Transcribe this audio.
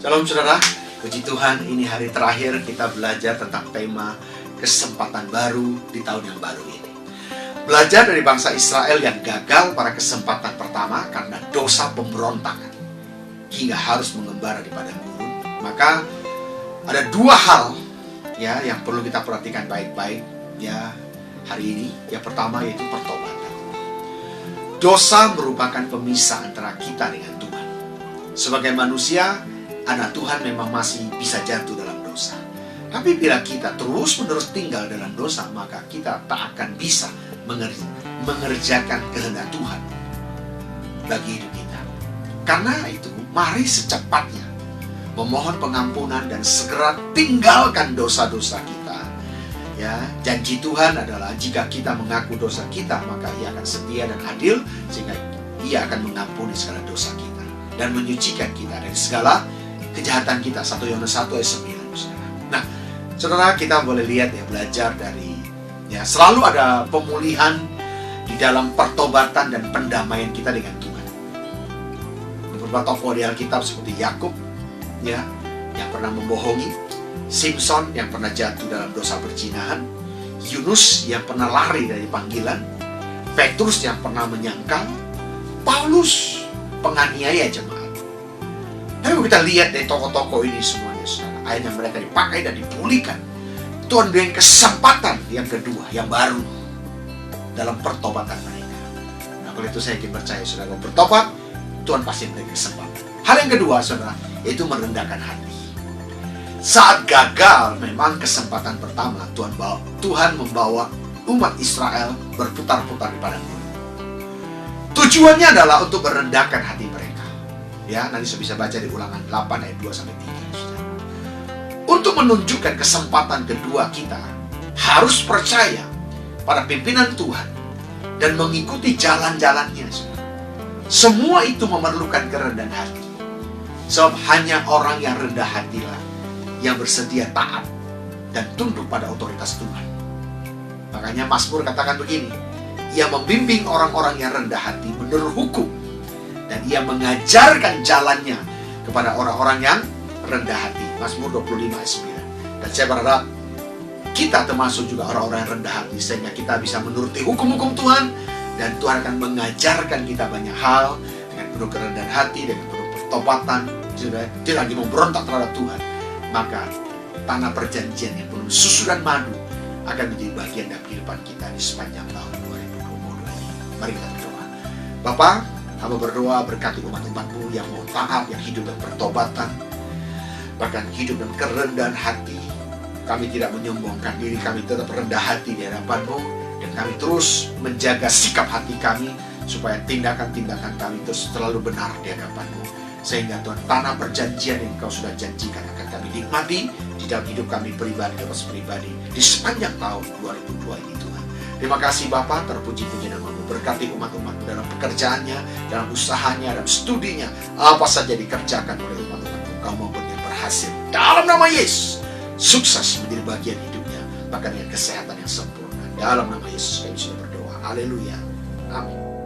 Shalom saudara, puji Tuhan, ini hari terakhir kita belajar tentang tema kesempatan baru di tahun yang baru ini. Belajar dari bangsa Israel yang gagal pada kesempatan pertama karena dosa pemberontakan hingga harus mengembara di padang gurun. Maka ada dua hal ya yang perlu kita perhatikan baik-baik ya hari ini. Yang pertama yaitu pertobatan. Dosa merupakan pemisah antara kita dengan Tuhan. Sebagai manusia, anak Tuhan memang masih bisa jatuh dalam dosa. Tapi bila kita terus-menerus tinggal dalam dosa, maka kita tak akan bisa mengerjakan kehendak Tuhan bagi hidup kita. Karena itu, mari secepatnya memohon pengampunan dan segera tinggalkan dosa-dosa kita. Ya, janji Tuhan adalah jika kita mengaku dosa kita, maka Ia akan setia dan adil sehingga Ia akan mengampuni segala dosa kita dan menyucikan kita dari segala kejahatan kita. 1 Yohanes 1 ayat 9. Nah, saudara, kita boleh lihat ya, belajar dari ya, selalu ada pemulihan di dalam pertobatan dan pendamaian kita dengan Tuhan. Beberapa tokoh di Alkitab seperti Yakub ya, yang pernah membohongi, Simpson yang pernah jatuh dalam dosa perzinahan, Yunus yang pernah lari dari panggilan, Petrus yang pernah menyangkal, Paulus penganiaya jemaat. Tapi kita lihat dari tokoh-tokoh ini semuanya, saudara, akhirnya mereka dipakai dan dipulihkan. Tuhan berikan kesempatan yang kedua, yang baru dalam pertobatan mereka. Nah, kalau itu saya yakin percaya, saudara, bertobat, Tuhan pasti memberikan kesempatan. Hal yang kedua, saudara, yaitu merendahkan hati. Saat gagal, memang kesempatan pertama Tuhan membawa umat Israel berputar-putar di padang gurun. Tujuannya adalah untuk merendahkan hati mereka. Ya, nanti saya bisa baca di Ulangan 8 ayat 2-3. Untuk menunjukkan kesempatan kedua, kita harus percaya pada pimpinan Tuhan dan mengikuti jalan-jalannya. Semua itu memerlukan kerendahan hati. Sebab hanya orang yang rendah hatilah yang bersedia taat dan tunduk pada otoritas Tuhan. Makanya Mazmur katakan begini, Ia membimbing orang-orang yang rendah hati menurut hukum, dan Ia mengajarkan jalannya kepada orang-orang yang rendah hati. Mazmur 25 ayat 9. Dan saya berharap kita termasuk juga orang-orang yang rendah hati, sehingga kita bisa menuruti hukum-hukum Tuhan, dan Tuhan akan mengajarkan kita banyak hal dengan penuh kerendahan hati, dengan penuh pertobatan, tidak lagi memberontak terhadap Tuhan. Maka tanah perjanjian yang penuh susu dan madu akan menjadi bagian dari kehidupan kita di sepanjang tahun 2022 ini. Mari kita berdoa. Bapa, hamba berdoa berkati umat-umat-Mu yang mau taat, yang hidup dalam pertobatan, bahkan hidup dalam kerendahan hati. Kami tidak menyombongkan diri, kami tetap rendah hati di hadapan-Mu, dan kami terus menjaga sikap hati kami supaya tindakan-tindakan kami terus selalu benar di hadapan-Mu, sehingga Tuhan, tanah perjanjian yang Engkau sudah janjikan akan kami nikmati di dalam hidup kami pribadi dan pribadi di sepanjang tahun 2002 ini, Tuhan. Terima kasih Bapa, terpuji-puji nama-Mu. Berkati umat-umat-Mu dalam pekerjaannya, dalam usahanya, dalam studinya, apa saja dikerjakan oleh umat-umat-Mu, Engkau mau berikan berhasil dalam nama Yesus. Sukses menjadi bagian hidupnya, bahkan dengan kesehatan yang sempurna. Dalam nama Yesus kami sudah berdoa. Haleluya. Amin.